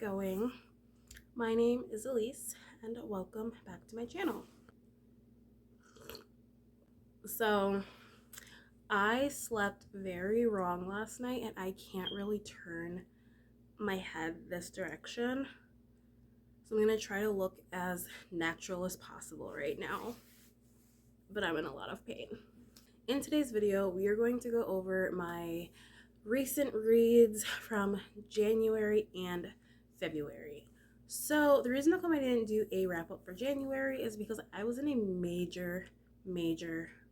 going? My name is Elise and welcome back to my channel. So I slept very wrong last night and I can't really turn my head this direction. So I'm going to try to look as natural as possible right now, but I'm in a lot of pain. In today's video, we are going to go over my recent reads from January and February. So the reason how come I didn't do a wrap up for January is because I was in a major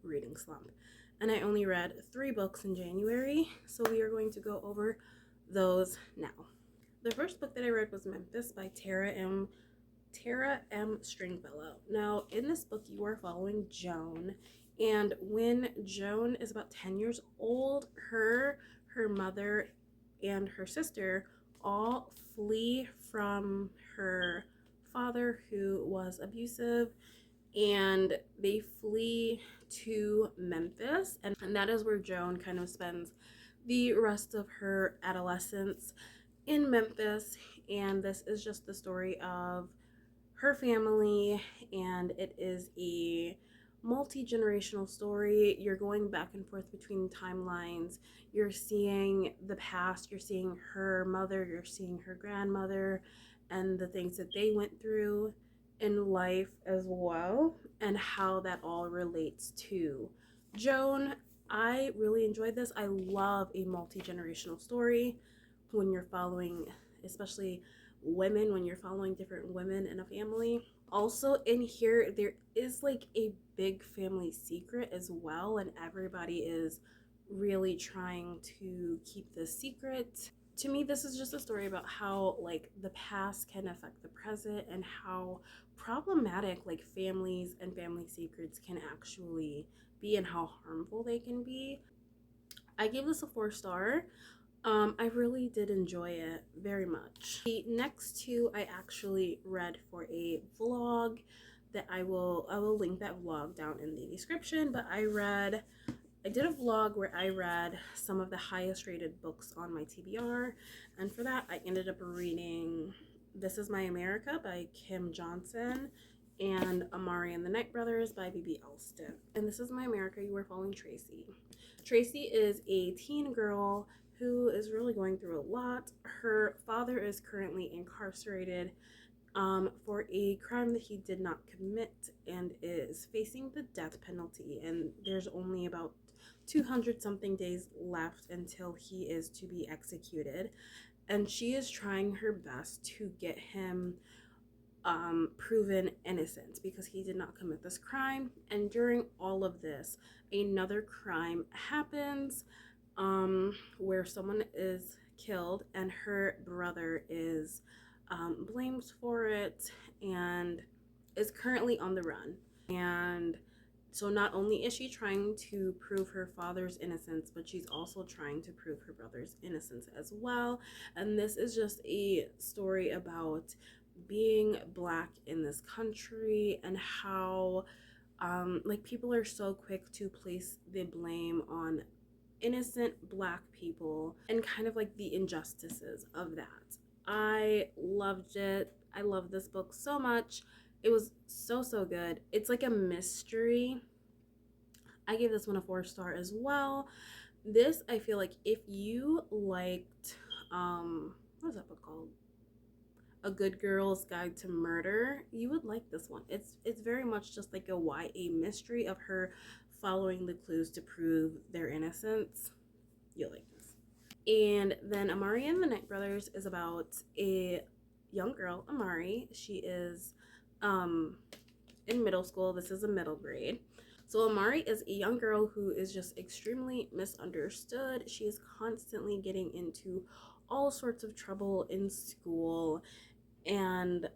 reading slump and I only read 3 books in January, so we are going to go over those now. The first book that I read was Memphis by Tara M. Stringfellow. Now in this book you are following Joan, and when Joan is about 10 years old, her mother and her sister all flee from her father, who was abusive, and they flee to Memphis, and that is where Joan kind of spends the rest of her adolescence, in Memphis. And this is just the story of her family, and it is a multi-generational story. You're going back and forth between timelines. You're seeing the past, you're seeing her mother, you're seeing her grandmother and the things that they went through in life as well, and how that all relates to Joan. I really enjoyed this. I love a multi-generational story when you're following, especially women, when you're following different women in a family. Also in here there is like a big family secret as well, and everybody is really trying to keep this secret. To me, this is just a story about how like the past can affect the present, and how problematic like families and family secrets can actually be, and how harmful they can be. I gave this a 4-star. I really did enjoy it very much. The next 2 I actually read for a vlog that I will link that vlog down in the description. But I did a vlog where I read some of the highest rated books on my TBR, and for that I ended up reading This Is My America by Kim Johnson and Amari and the Night Brothers by B.B. Elston. And This Is My America, you are following Tracy. Tracy is a teen girl who is really going through a lot. Her father is currently incarcerated for a crime that he did not commit, and is facing the death penalty, and there's only about 200 something days left until he is to be executed. And she is trying her best to get him proven innocent because he did not commit this crime. And during all of this, another crime happens where someone is killed, and her brother is blamed for it and is currently on the run. And so not only is she trying to prove her father's innocence, but she's also trying to prove her brother's innocence as well. And this is just a story about being Black in this country, and how like people are so quick to place the blame on innocent Black people, and kind of like the injustices of that. I loved it. I love this book so much. It was so good. It's like a mystery. I gave this one a 4-star as well. This, I feel like if you liked what is that book called, A Good Girl's Guide to Murder, you would like this one. It's very much just like a YA mystery of her following the clues to prove their innocence. You'll like this. And then Amari and the Night Brothers is about a young girl, Amari. She is in middle school. This is a middle grade. So Amari is a young girl who is just extremely misunderstood. She is constantly getting into all sorts of trouble in school, and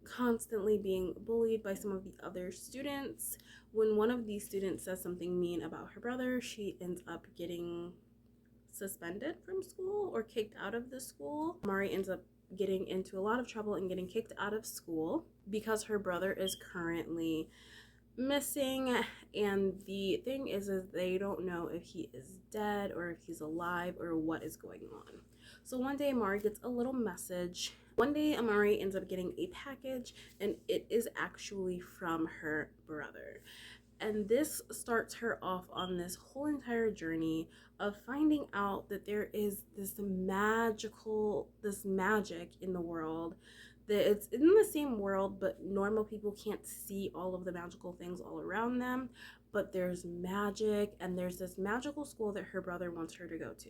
constantly being bullied by some of the other students. When one of these students says something mean about her brother, she ends up getting suspended from school or kicked out of the school. Amari ends up getting into a lot of trouble and getting kicked out of school because her brother is currently missing. And the thing is they don't know if he is dead or if he's alive or what is going on. So one day Amari gets a little message. One day Amari ends up getting a package, and it is actually from her brother. And this starts her off on this whole entire journey of finding out that there is this magic in the world, that it's in the same world, but normal people can't see all of the magical things all around them. But there's magic, and there's this magical school that her brother wants her to go to.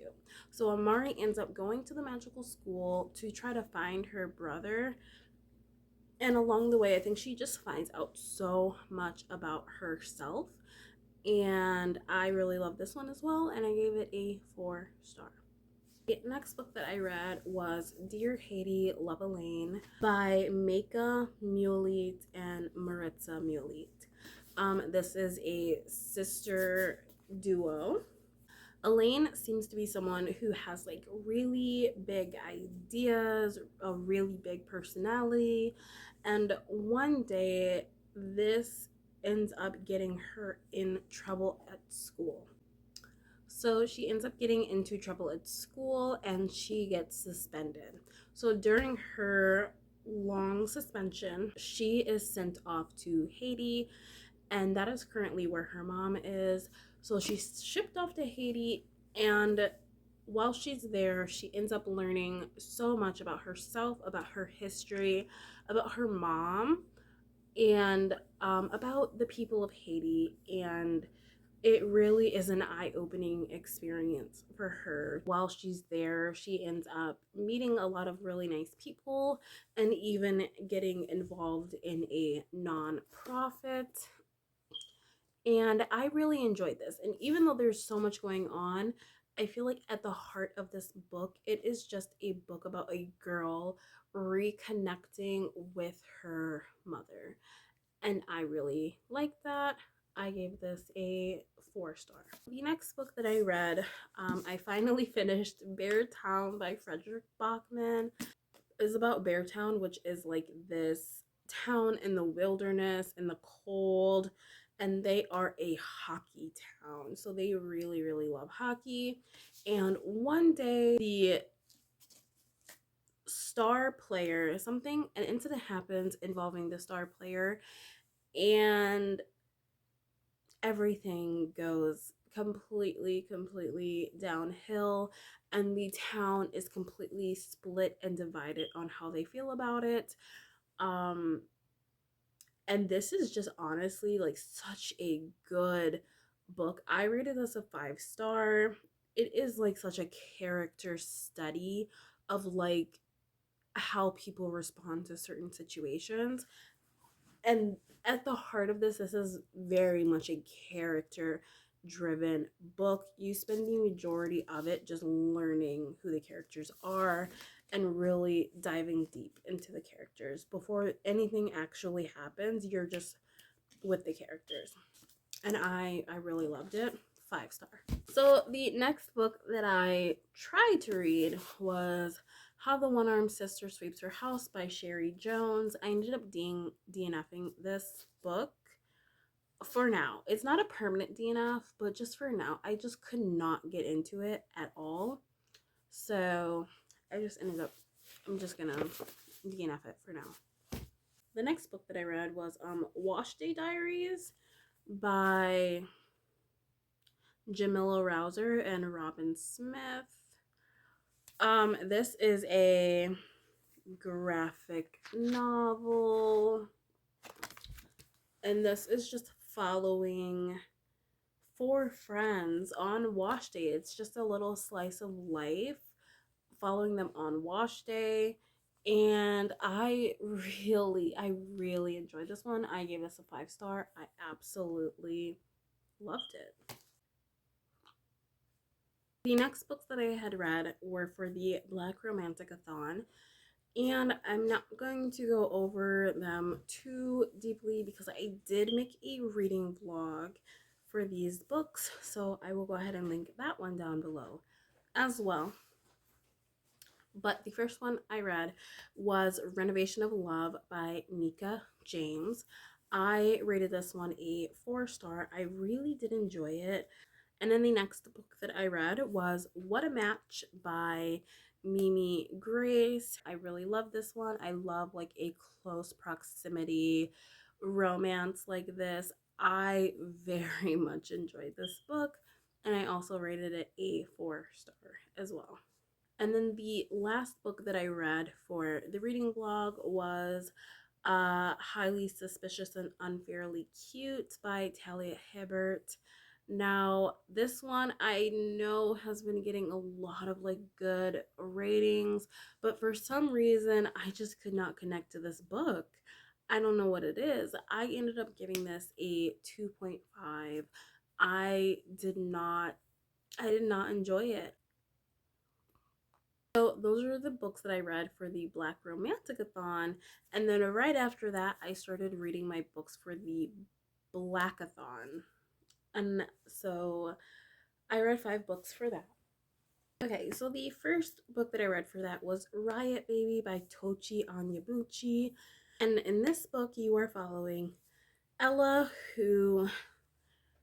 So Amari ends up going to the magical school to try to find her brother. And along the way, I think she just finds out so much about herself. And I really love this one as well, and I gave it a 4-star. The next book that I read was Dear Haiti, Love Elaine by Maka Mulit and Maritza Mulit. This is a sister duo. Elaine seems to be someone who has like really big ideas, a really big personality, and one day this ends up getting her in trouble at school. So she ends up getting into trouble at school and she gets suspended. So during her long suspension, she is sent off to Haiti, and that is currently where her mom is. So she's shipped off to Haiti, and while she's there, she ends up learning so much about herself, about her history, about her mom, and about the people of Haiti. And it really is an eye-opening experience for her. While she's there, she ends up meeting a lot of really nice people and even getting involved in a non-profit. And I really enjoyed this. And even though there's so much going on, I feel like at the heart of this book, it is just a book about a girl reconnecting with her mother. And I really like that. I gave this a 4-star. The next book that I read, I finally finished Beartown by Frederick Bachman. It's about Beartown, which is like this town in the wilderness, in the cold, and they are a hockey town. So they really, really love hockey. And one day, the star player, an incident happens involving the star player, and everything goes completely downhill, and the town is completely split and divided on how they feel about it. um and this is just honestly like such a good book. I rated this a 5-star. It is like such a character study of like how people respond to certain situations. And at the heart of this is very much a character driven book. You spend the majority of it just learning who the characters are and really diving deep into the characters. Before anything actually happens, you're just with the characters. And I really loved it. 5-star. So the next book that I tried to read was How the One-Armed Sister Sweeps Her House by Sherry Jones. I ended up DNFing this book for now. It's not a permanent DNF, but just for now. I just could not get into it at all. So I just ended up, I'm just gonna DNF it for now. The next book that I read was Wash Day Diaries by Jamila Rouser and Robin Smith. This is a graphic novel, and this is just following 4 friends on wash day. It's just a little slice of life following them on wash day, and I really enjoyed this one. I gave this a 5-star. I absolutely loved it. The next books that I had read were for the Black Romantic-a-thon, and I'm not going to go over them too deeply because I did make a reading vlog for these books, so I will go ahead and link that one down below as well. But the first one I read was Renovation of Love by Mika James. I rated this one a 4-star. I really did enjoy it. And then the next book that I read was What a Match by Mimi Grace. I really love this one. I love like a close proximity romance like this. I very much enjoyed this book, and I also rated it a 4 star as well. And then the last book that I read for the reading vlog was Highly Suspicious and Unfairly Cute by Talia Hibbert. Now, this one I know has been getting a lot of like good ratings, but for some reason I just could not connect to this book. I don't know what it is. I ended up giving this a 2.5. I did not I did not enjoy it. So those are the books that I read for the Black Romanticathon, and then right after that, I started reading my books for the Blackathon, and so I read 5 books for that. Okay, so the first book that I read for that was Riot Baby by Tochi Onyebuchi, and in this book, you are following Ella, who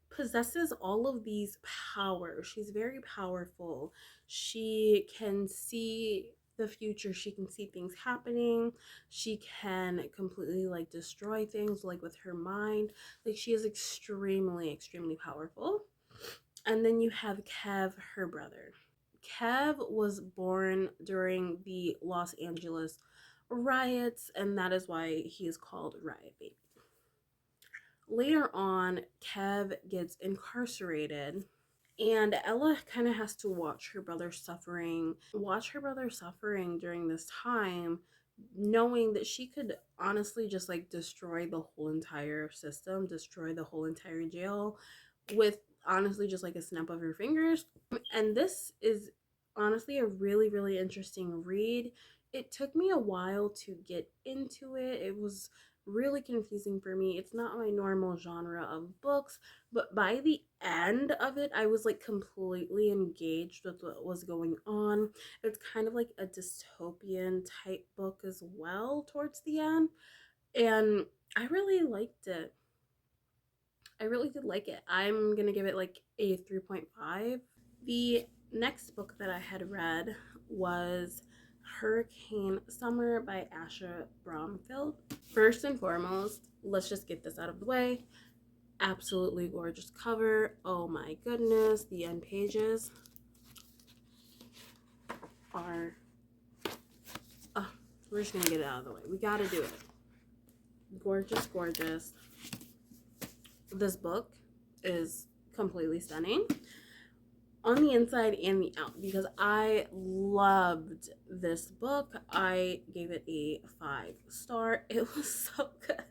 possesses all of these powers. She's very powerful. She can see the future. She can see things happening. She can completely like destroy things like with her mind. Like she is extremely, extremely powerful. And then you have Kev, her brother. Kev was born during the Los Angeles riots, and that is why he is called Riot Baby. Later on, Kev gets incarcerated, and Ella kind of has to watch her brother suffering, during this time, knowing that she could honestly just like destroy the whole entire system, destroy the whole entire jail with honestly just like a snap of her fingers. And this is honestly a really, really interesting read. It took me a while to get into it. It was really confusing for me. It's not my normal genre of books, but by the end of it, I was like completely engaged with what was going on. It's kind of like a dystopian type book as well towards the end, and I really liked it. I really did like it. I'm gonna give it like a 3.5. The next book that I had read was Hurricane Summer by Asha Bromfield. First and foremost, let's just get this out of the way. Absolutely gorgeous cover. Oh my goodness, the end pages are... Oh, we're just gonna get it out of the way. We gotta do it. Gorgeous, gorgeous. This book is completely stunning on the inside and the out because I loved this book. I gave it a 5 star. It was so good.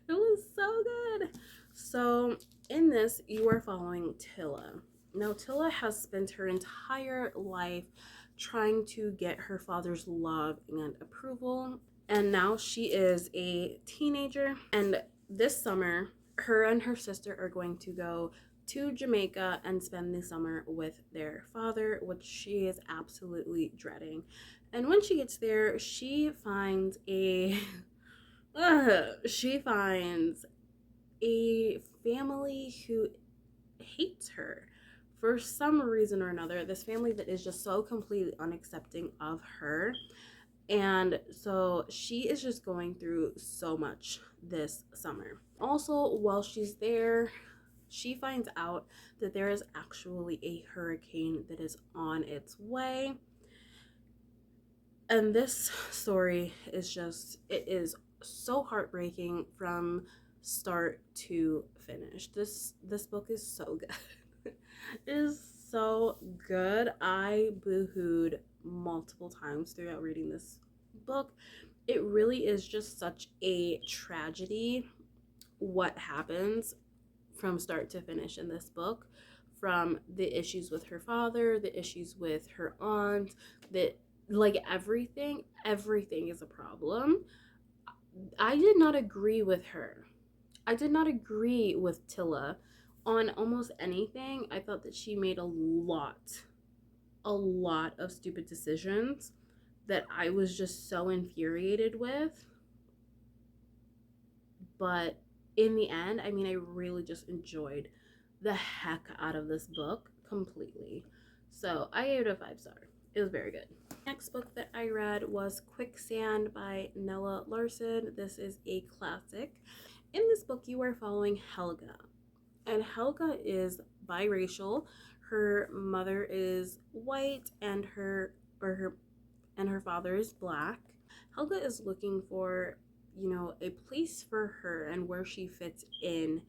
It was so good. So in this, you are following Tilla. Now, Tilla has spent her entire life trying to get her father's love and approval, and now she is a teenager, and this summer her and her sister are going to go to Jamaica and spend the summer with their father, which she is absolutely dreading. And when she gets there, she finds a family who hates her for some reason or another. This family that is just so completely unaccepting of her. And so she is just going through so much this summer. Also, while she's there, she finds out that there is actually a hurricane that is on its way. And this story is just, it is so heartbreaking from start to finish. This book is so good. It is so good. I boo-hooed multiple times throughout reading this book. It really is just such a tragedy what happens from start to finish in this book, from the issues with her father, the issues with her aunt, that like everything is a problem. I did not agree with her. I did not agree with Tilla on almost anything. I thought that she made a lot of stupid decisions that I was just so infuriated with. But in the end, I mean, I really just enjoyed the heck out of this book completely. So I gave it a 5 star. It was very good. Next book that I read was Quicksand by Nella Larson. This is a classic. In this book, you are following Helga, and Helga is biracial. Her mother is white, and her father is black. Helga is looking for, a place for her and where she fits in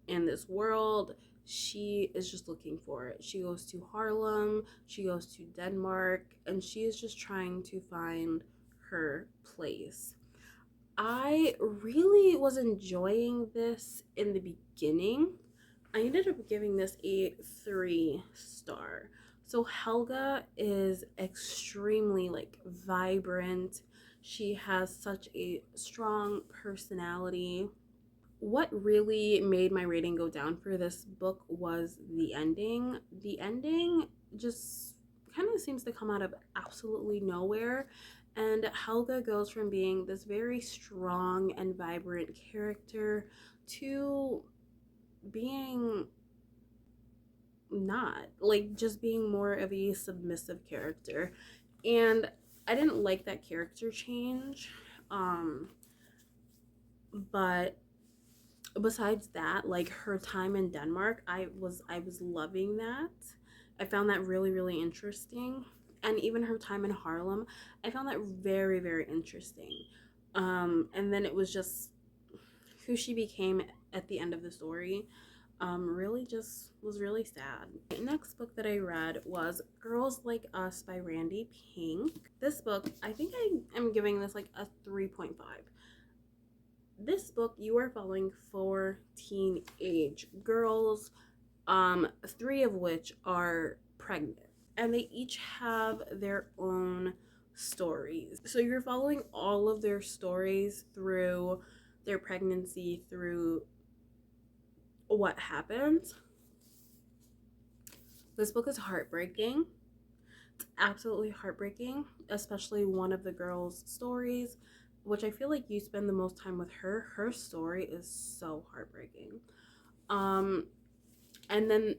this world. She is just looking for it. She goes to Harlem, she goes to Denmark, and she is just trying to find her place. I really was enjoying this in the beginning. I ended up giving this a 3 star. So Helga is extremely like vibrant. She has such a strong personality. What really made my rating go down for this book was the ending. The ending just kind of seems to come out of absolutely nowhere. And Helga goes from being this very strong and vibrant character to being not, like, just being more of a submissive character. And I didn't like that character change. But besides that, like her time in Denmark, I was loving that. I found that really, really interesting. And even her time in Harlem, I found that very, very interesting. And then it was just who she became at the end of the story. Really just was really sad. The next book that I read was Girls Like Us by Randy Pink. This book, I think I am giving this like a 3.5. This book, you are following 4 teenage girls, 3 of which are pregnant, and they each have their own stories. So you're following all of their stories through their pregnancy, through what happens. This book is heartbreaking. It's absolutely heartbreaking, especially one of the girls' stories, which I feel like you spend the most time with her. Her story is so heartbreaking. And then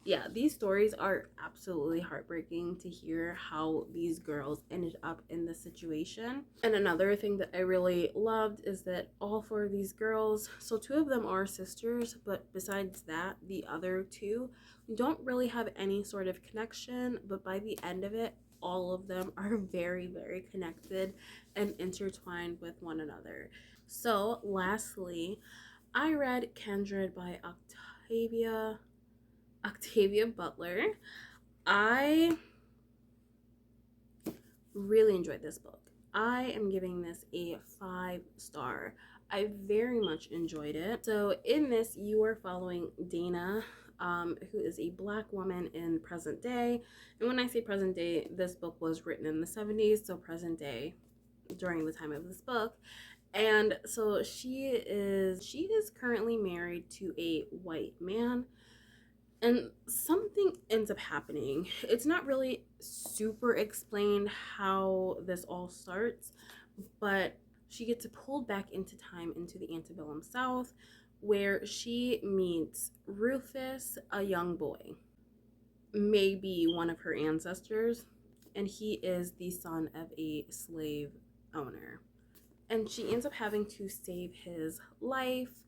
yeah, these stories are absolutely heartbreaking to hear how these girls ended up in this situation. And another thing that I really loved is that all 4 of these girls, so 2 of them are sisters, but besides that, the other 2 don't really have any sort of connection, but by the end of it, all of them are very, very connected and intertwined with one another. So lastly, I read Kindred by Octavia Butler. I really enjoyed this book. I am giving this a 5-star. I very much enjoyed it. So in this, you are following Dana, who is a black woman in present day. And when I say present day, this book was written in the 70s, so present day during the time of this book. And so she is currently married to a white man, and something ends up happening. It's not really super explained how this all starts, but she gets pulled back into time into the antebellum South, where she meets Rufus, a young boy, maybe one of her ancestors, and he is the son of a slave owner. And she ends up having to save his life.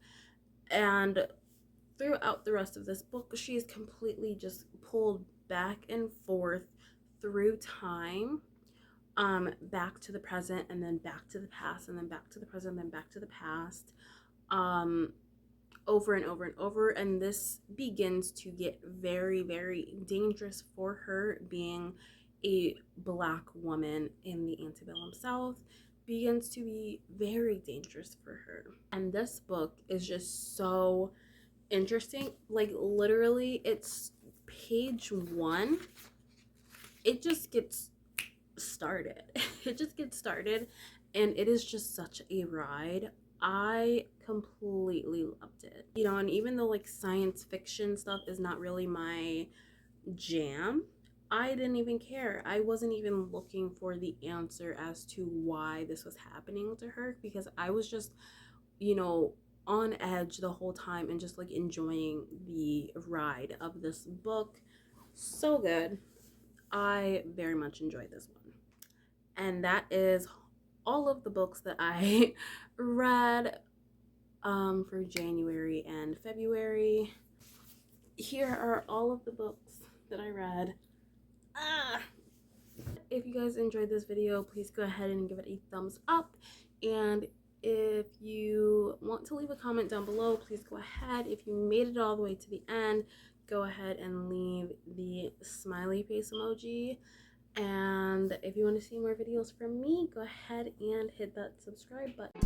And throughout the rest of this book, she is completely just pulled back and forth through time, back to the present, and then back to the past, and then back to the present, and then back to the past, over and over and over. And this begins to get very, very dangerous for her. Being a black woman in the antebellum South begins to be very dangerous for her. And this book is just so interesting. Like, literally, it's page 1. It just gets started. It just gets started, and it is just such a ride. I completely loved it. And even though like science fiction stuff is not really my jam, I didn't even care. I wasn't even looking for the answer as to why this was happening to her, because I was just, on edge the whole time and just like enjoying the ride of this book. So good. I very much enjoyed this one. And that is all of the books that I read for January and February. Here are all of the books that I read. If you guys enjoyed this video, please go ahead and give it a thumbs up. And if you want to leave a comment down below, please go ahead. If you made it all the way to the end, go ahead and leave the smiley face emoji. And if you want to see more videos from me, go ahead and hit that subscribe button.